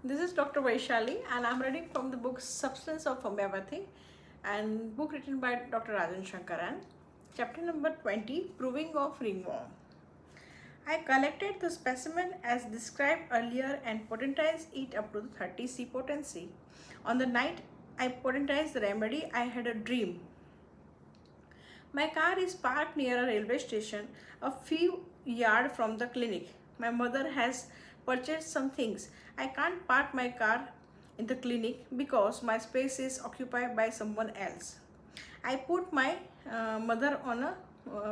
This is Dr. Vaishali and I'm reading from the book Substance of Homeopathy and book written by Dr. Rajan Sankaran. Chapter number 20, Proving of Ringworm. I collected the specimen as described earlier and potentized it up to 30C potency. On the night I potentized the remedy, I had a dream. My car is parked near a railway station a few yards from the clinic. My mother has purchased some things. I can't park my car in the clinic because my space is occupied by someone else. I put my mother on a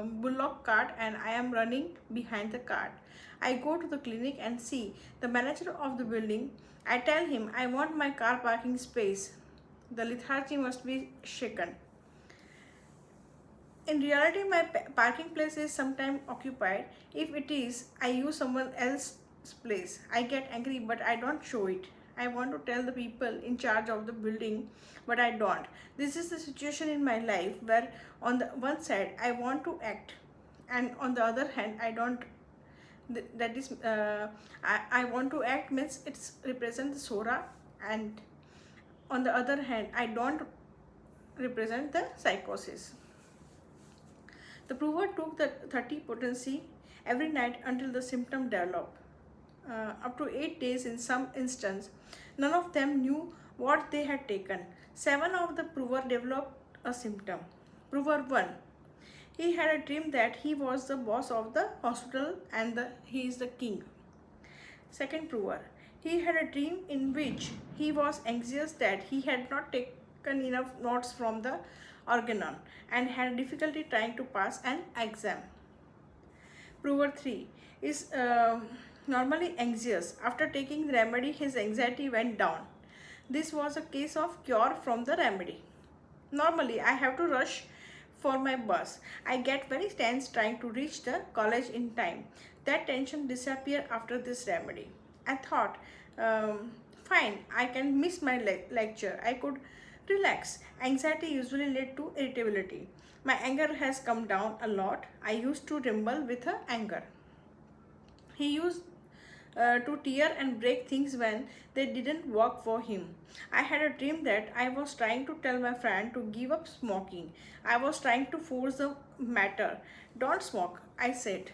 bullock cart and I am running behind the cart. I go to the clinic and see the manager of the building. I tell him I want my car parking space. The lethargy must be shaken. In reality, my parking place is sometimes occupied. If it is, I use someone else's place. I get angry, but I don't show it. I want to tell the people in charge of the building, but I don't. This is the situation in my life where on the one side I want to act, and on the other hand I don't. That is, I want to act means it's represent the Sora, and on the other hand I don't represent the psychosis. The prover took the 30 potency every night until the symptom developed. Up to 8 days in some instance, none of them knew what they had taken. 7 of the prover developed a symptom. Prover 1. He had a dream that he was the boss of the hospital and he is the king. Second prover. He had a dream in which he was anxious that he had not taken enough notes from the organon and had difficulty trying to pass an exam. Prover 3 is normally anxious. After taking the remedy, his anxiety went down. This was a case of cure from the remedy. Normally, I have to rush for my bus. I get very tense trying to reach the college in time. That tension disappeared after this remedy. I thought, fine, I can miss my lecture. I could relax. Anxiety usually led to irritability. My anger has come down a lot. I used to tremble with anger. He used to tear and break things when they didn't work for him. I had a dream that I was trying to tell my friend to give up smoking. I was trying to force the matter. Don't smoke, I said.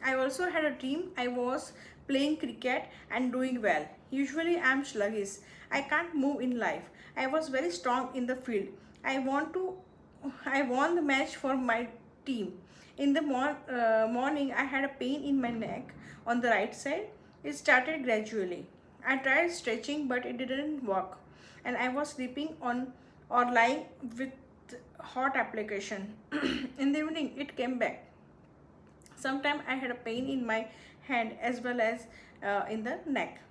I also had a dream I was playing cricket and doing well. Usually I am sluggish. I can't move in life. I was very strong in the field. I won the match for my team. In the morning I had a pain in my neck on the right side. It started gradually. I tried stretching but it didn't work and I was sleeping on or lying with hot application. In the evening it came back. Sometimes I had a pain in my hand as well as in the neck.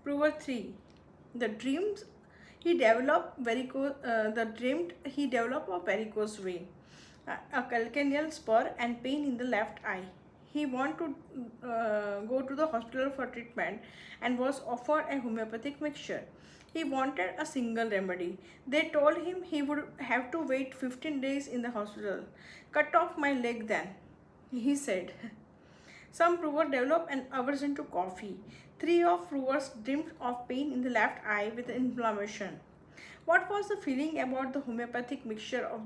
Prover 3. The dreams he developed a varicose vein, a calcaneal spur and pain in the left eye. He wanted to go to the hospital for treatment and was offered a homeopathic mixture. He wanted a single remedy. They told him he would have to wait 15 days in the hospital. Cut off my leg then, he said. Some prover developed an aversion to coffee. 3 of provers dreamed of pain in the left eye with inflammation. What was the feeling about the homeopathic mixture of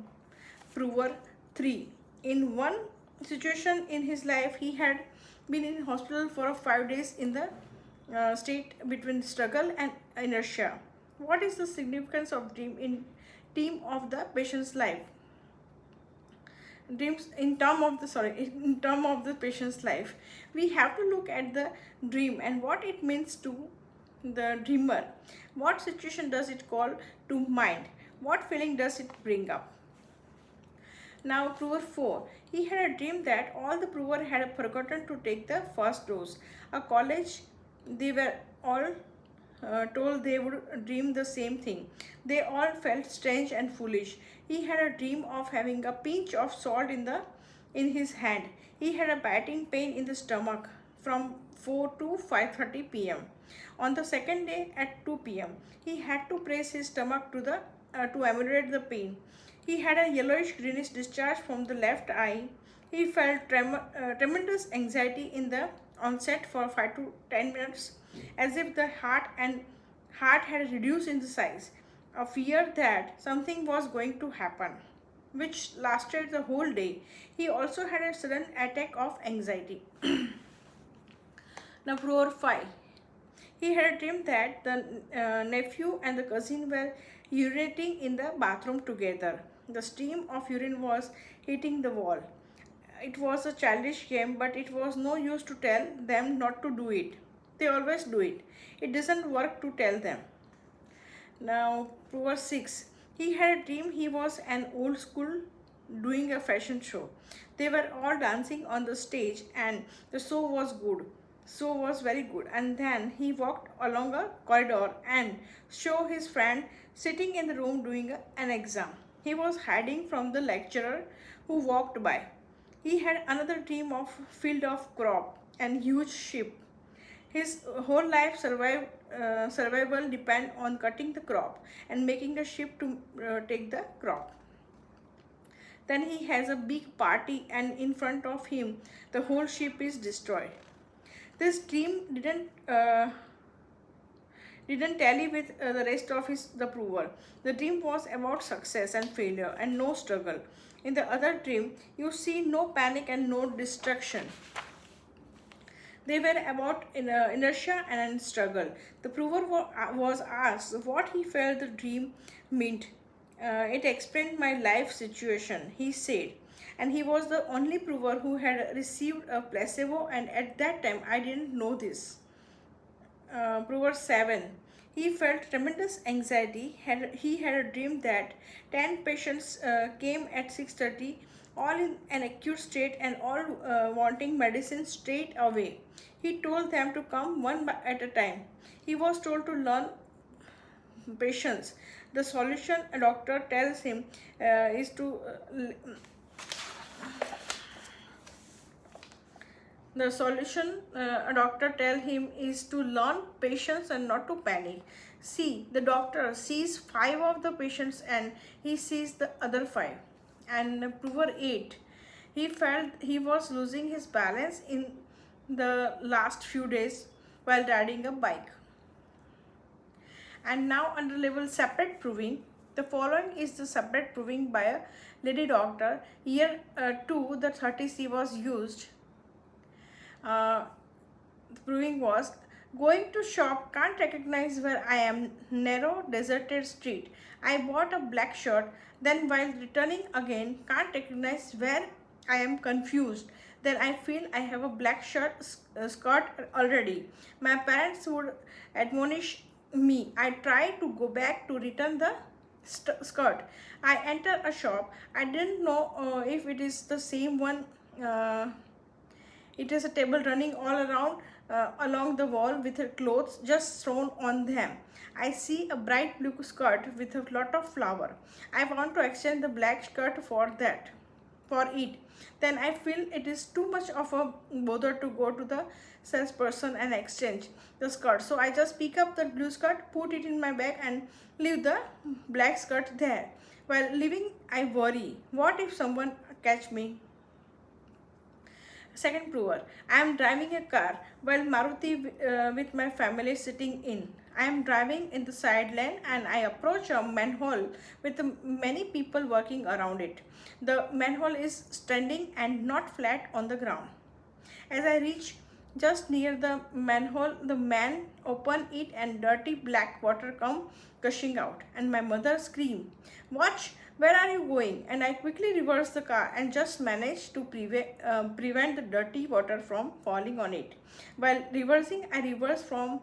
prover 3? In one situation in his life, he had been in hospital for 5 days in the state between struggle and inertia. What is the significance of dream in team of the patient's life? Dreams in term of the patient's life, we have to look at the dream and what it means to the dreamer. What situation does it call to mind? What feeling does it bring up? Now prover 4, he had a dream that all the prover had forgotten to take the first dose. A college, they were all told they would dream the same thing. They all felt strange and foolish. He had a dream of having a pinch of salt in his hand. He had a biting pain in the stomach from 4 to 5:30 p.m. On the second day at 2 p.m., he had to press his stomach to ameliorate the pain. He had a yellowish greenish discharge from the left eye. He felt tremendous anxiety in the on set for 5 to 10 minutes, as if the heart had reduced in the size. A fear that something was going to happen, which lasted the whole day. He also had a sudden attack of anxiety. Number 5. He had a dream that the nephew and the cousin were urinating in the bathroom together. The stream of urine was hitting the wall. It was a childish game, but it was no use to tell them not to do it. They always do it. It doesn't work to tell them. Now, verse 6. He had a dream he was an old school doing a fashion show. They were all dancing on the stage and the show was good. Show was very good. And then he walked along a corridor and saw his friend sitting in the room doing an exam. He was hiding from the lecturer who walked by. He had another dream of field of crop and huge sheep. His whole life survival depend on cutting the crop and making a ship to take the crop. Then he has a big party and in front of him the whole ship is destroyed. This dream didn't tally with the rest of the prover. The dream was about success and failure and no struggle. In the other dream, you see no panic and no destruction. They were about inertia and struggle. The prover was asked what he felt the dream meant. It explained my life situation, he said. And he was the only prover who had received a placebo, and at that time I didn't know this. Prover 7. He felt tremendous anxiety. He had a dream that 10 patients came at 6:30, all in an acute state and all wanting medicine straight away. He told them to come one at a time. He was told to learn patience. The solution a doctor tells him is to the solution a doctor tell him is to learn patience and not to panic. See, the doctor sees 5 of the patients and he sees the other 5. And prover 8, he felt he was losing his balance in the last few days while riding a bike. And now under level separate proving, the following is the separate proving by a lady doctor. Year 2, the 30C was used. The proving was going to shop, can't recognize where I am, narrow deserted street. I bought a black shirt, then while returning again, can't recognize where I am, confused. Then I feel I have a black skirt already. My parents would admonish me. I try to go back to return the skirt. I enter a shop. I didn't know if it is the same one. It is a table running all around along the wall with her clothes just thrown on them. I see a bright blue skirt with a lot of flower. I want to exchange the black skirt for it. Then I feel it is too much of a bother to go to the salesperson and exchange the skirt. So I just pick up the blue skirt, put it in my bag and leave the black skirt there. While leaving, I worry, what if someone catch me? Second prover, I am driving a car while Maruti with my family sitting in. I am driving in the side lane and I approach a manhole with many people working around it. The manhole is standing and not flat on the ground. As I reach just near the manhole, the man open it and dirty black water come gushing out. And my mother screamed, "Watch! Where are you going?" And I quickly reversed the car and just managed to prevent the dirty water from falling on it. While reversing, I reversed from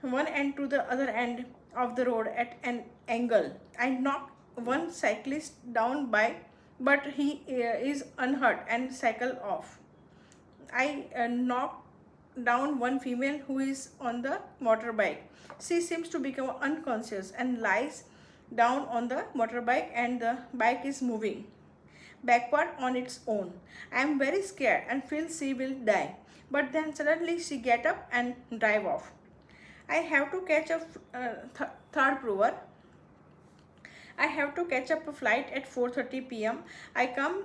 one end to the other end of the road at an angle. I knocked one cyclist down but he is unhurt and cycle off. I knocked down one female who is on the motorbike. She seems to become unconscious and lies down on the motorbike and the bike is moving backward on its own. I am very scared and feel she will die. But then suddenly she get up and drive off. I have to catch a third prover. I have to catch up a flight at 4:30 p.m. I come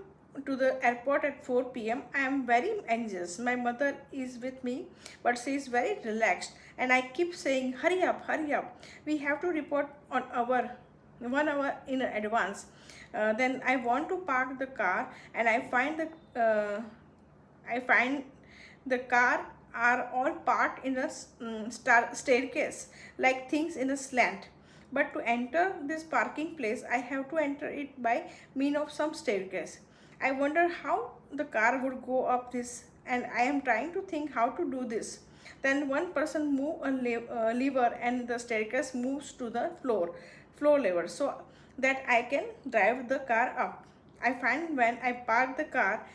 to the airport at 4 p.m. I am very anxious. My mother is with me, but she is very relaxed, and I keep saying, "Hurry up, hurry up! We have to report on our 1 hour in advance." Then I want to park the car, and I find the car are all parked in a staircase, like things in a slant. But to enter this parking place, I have to enter it by mean of some staircase. I wonder how the car would go up this, and I am trying to think how to do this. Then one person move a lever, and the staircase moves to the floor lever, so that I can drive the car up. I find when I park the car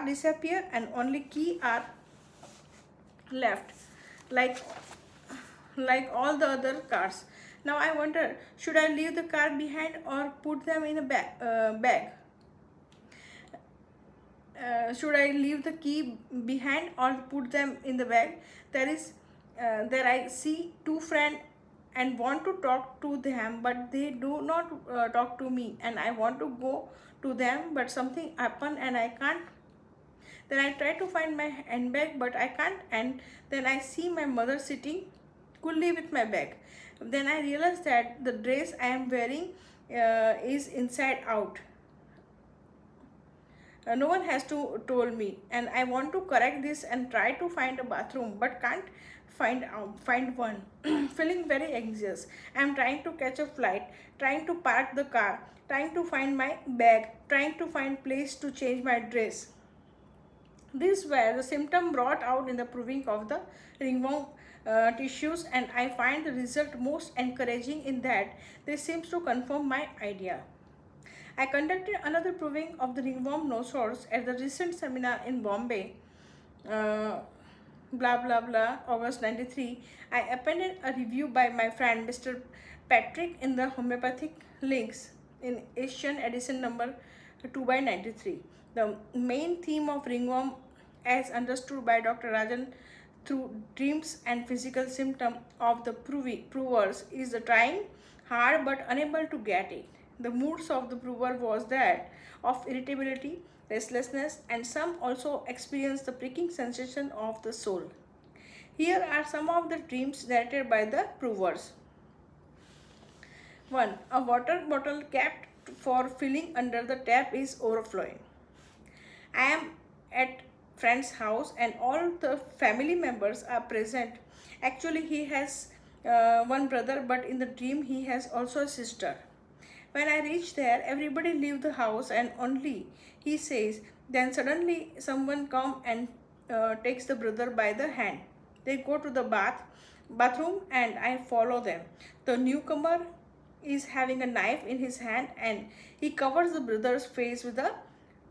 disappear and only key are left, like all the other cars. Now I wonder, should I leave the car behind or put them in a bag? Should I leave the key behind or put them in the bag? There I see two friends and want to talk to them, but they do not talk to me, and I want to go to them, but something happened and I can't. Then I try to find my handbag, but I can't, and then I see my mother sitting coolly with my bag. Then I realize that the dress I am wearing is inside out. No one has to told me, and I want to correct this and try to find a bathroom, but can't find one. Feeling very anxious. I am trying to catch a flight, trying to park the car, trying to find my bag, trying to find place to change my dress. These were the symptoms brought out in the proving of the ringworm tissues, and I find the result most encouraging in that they seems to confirm my idea. I conducted another proving of the ringworm nosodes at the recent seminar in Bombay, uh, blah blah blah, August 93. I appended a review by my friend Mr. Patrick in the homeopathic links in Asian edition number 2 by 93. The main theme of ringworm, as understood by Dr. Rajan through dreams and physical symptom of the provers, is the trying hard but unable to get it. The moods of the prover was that of irritability, restlessness, and some also experienced the pricking sensation of the soul. Here are some of the dreams narrated by the provers. 1. A water bottle kept for filling under the tap is overflowing. I am at friend's house and all the family members are present. Actually, he has one brother, but in the dream he has also a sister. When I reach there, everybody leave the house and only he says. Then suddenly someone come and takes the brother by the hand. They go to the bathroom and I follow them. The newcomer is having a knife in his hand and he covers the brother's face with a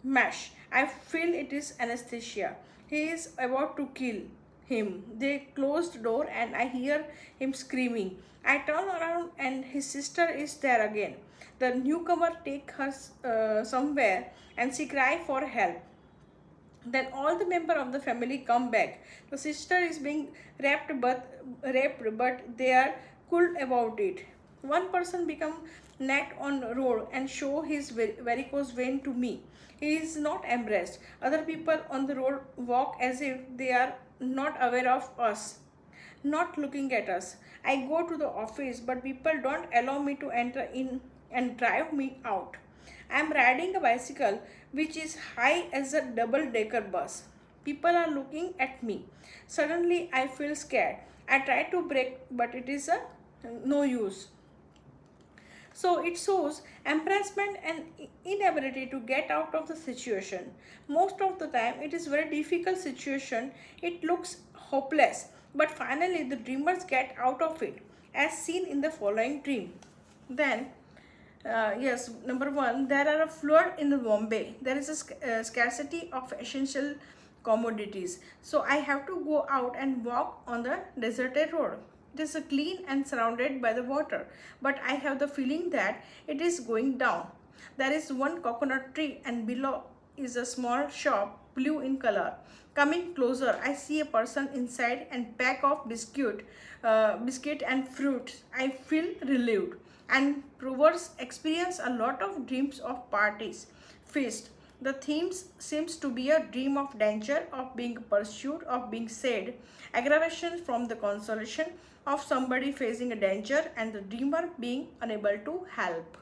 mesh. I feel it is anesthesia. He is about to kill him. They close the door and I hear him screaming. I turn around and his sister is there again. The newcomer take her somewhere and she cry for help. Then all the member of the family come back. The sister is being raped, but they are cool about it. One person become necked on road and show his varicose vein to me. He is not embraced. Other people on the road walk as if they are not aware of us, not looking at us. I go to the office, but people don't allow me to enter in and drive me out. I am riding a bicycle which is high as a double-decker bus. People are looking at me. Suddenly I feel scared. I try to brake, but it is no use. So it shows embarrassment and inability to get out of the situation. Most of the time it is very difficult situation. It looks hopeless, but finally the dreamers get out of it, as seen in the following dream. Then yes, number 1, there are a flood in the Bombay. There is a scarcity of essential commodities. So I have to go out and walk on the deserted road. It is clean and surrounded by the water, but I have the feeling that it is going down. There is one coconut tree and below is a small shop, blue in color. Coming closer, I see a person inside and pack of biscuit and fruits. I feel relieved. And provers experience a lot of dreams of parties, feast, The themes seems to be a dream of danger, of being pursued, of being sad, aggravation from the consolation of somebody facing a danger and the dreamer being unable to help.